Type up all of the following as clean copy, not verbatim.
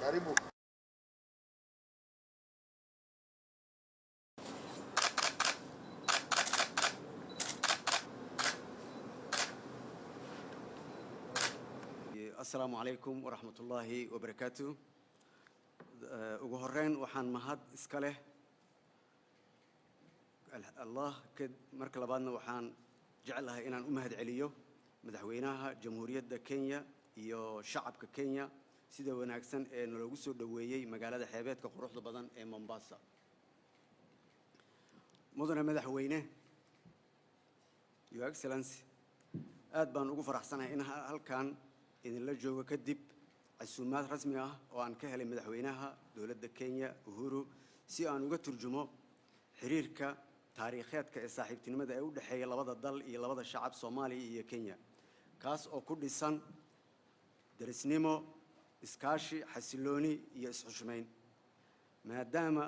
Karibu. السلام عليكم ورحمة الله وبركاته. ugu horeyn waxaan mahad iska leh Allah marka labaadna waxaan jecelahay inaan u mahad celiyo madaxweynaha jamhuuriyadda Kenya iyo shacabka Kenya sida wanaagsan ee nalagu soo dhaweeyay magaalada xeebeedka quruxda badan ee Mombasa. mudane madaxweyne, Your Excellency, aad baan ugu faraxsanahay in halkan idinla joogo kadib casuumaad rasmi ah oo aan ka helay madaxweynaha dowladda Kenya Uhuru si aan uga turjumo xiriirka taariikheedka ee saaxiibtinimada ee u dhaxeeya labada dal iyo labada shacab Soomaaliya iyo Kenya, kaas oo ku dhisan darisnimo, iskaashi, xasilooni iyo isxushmeyn. maadaama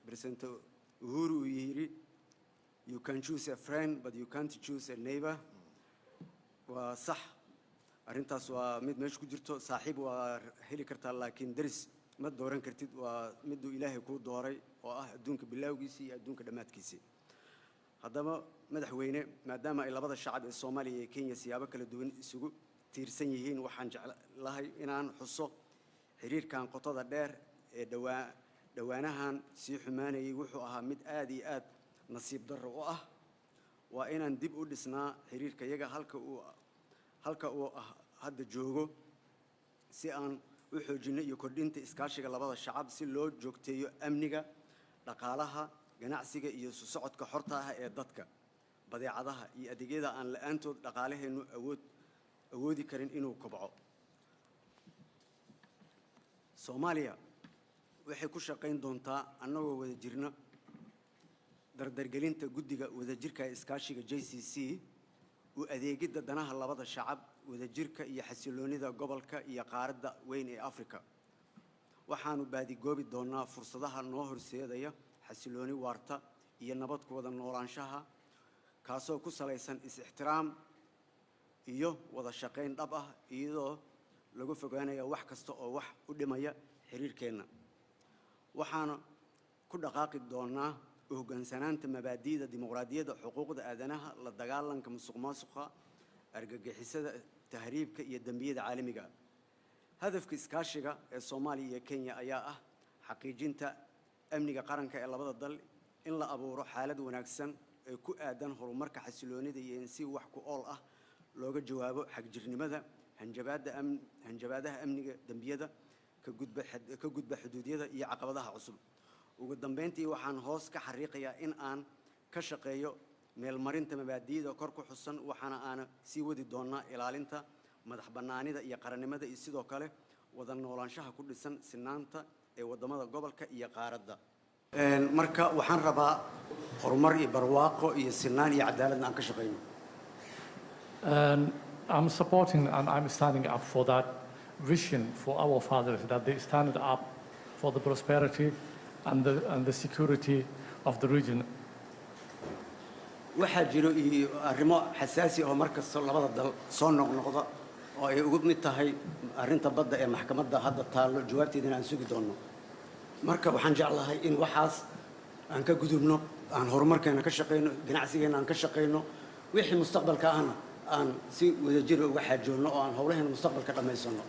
President Uhuru uu yiri you can choose a friend but you can't choose a neighbor, waa sax. arrintaas waa mid meesha ku jirto. saaxiib waa heli kartaa laakiin daris ma dooran kartid. waa miduu Ilaahay ku dooray oo ah adduunka bilowgiisii iyo adduunka dhamaadkiisii. haddaba madaxweyne, maadaama ay labada shacab ee Soomaaliya iyo Kenya siyaabo kala duwan isugu tiirsan yihiin, waxaan jeclahay inaan xuso xiriirkan qotada dheer ee dhawaanahan sii xumaanayay wuxuu ahaa mid aad iyo aad nasiib darro u ah. waa inaan dib u dhisnaa xiriirka iyaga halka uu hadda joogo si aan u xoojino iyo kordhinta iskaashiga labada shacab si loo joogteeyo amniga, dhaqaalaha, ganacsiga iyo isu socodka xorta ah ee dadka, badeecadaha iyo adeegyada aan la'aantood dhaqaalaheenu awoodi karin inuu kobco. Soomaaliya waxay ku shaqayn doontaa annagoo wada jirna dardargelinta guddiga wadajirka iskaashiga JCC u adeegidda danaha labada shacab, wadajirka iyo xasiloonida gobolka iyo qaaradda weyn ee Afrika. waxaanu baadigoobi doonaa fursadaha noo horseedaya xasilooni waarta iyo nabad ku wada noolaanshaha kaasoo ku salaysan is-ixtiraam iyo wada shaqayn dhab ah iyadoo lagu fogaanayo wax kasta oo wax u dhimaya xiriirkeena. waxaanu ku dhaqaaqi doonaa hoggaansanaanta mabaadi'da dimuqraadiyadda, xuquuqda aadanaha, la dagaalanka musuqmaasuqa, argagixisada, tahriibka iyo dambiyada caalamiga. hadafka iskaashiga ee Soomaaliya iyo Kenya ayaa ah xaqiijinta amniga qaranka ee labada dal, in la abuuro xaalad wanaagsan ee ku aadan horumarka, xasiloonida iyo in si wax ku ool ah looga jawaabo xagjirnimada, hanjabaadaha amniga, dambiyada ka gudba xuduudyada iyo caqabadaha cusub. ugu dambeyntii waxaan hoos ka xariiqayaa in aan ka shaqeeyo meelmarinta mabaadi'da kor ku xusan, waxaana aan sii wadi doonaa ilaalinta madax bannaanida iyo qarannimada iyo sidoo kale wada noolaanshaha ku dhisan sinaanta ee wadamada gobolka iyo qaaradda. marka waxaan rabaa horumar iyo barwaaqo iyo sinaan iyo cadaaladna aan ka shaqeyno. I'm supporting and I'm standing up for that vision for our fathers, that they stand up for the prosperity and the security of the region. waxaa jiro arrimo xasaasi oo markasta labada dal soo noqnoqda oo ay ugu mid tahay arrinta badda ee maxkamadda hadda taallo jawaabteedana aan sugi doono. marka waxaan jeclahay in waxaas aan ka gudubno, aan horumarkeena ka shaqeyno, ganacsigeena aan ka shaqeyno, wixii mustaqbalka ahna aan si wadajir uga xaajoonno oo aan howlaheena mustaqbalka dhammaysano.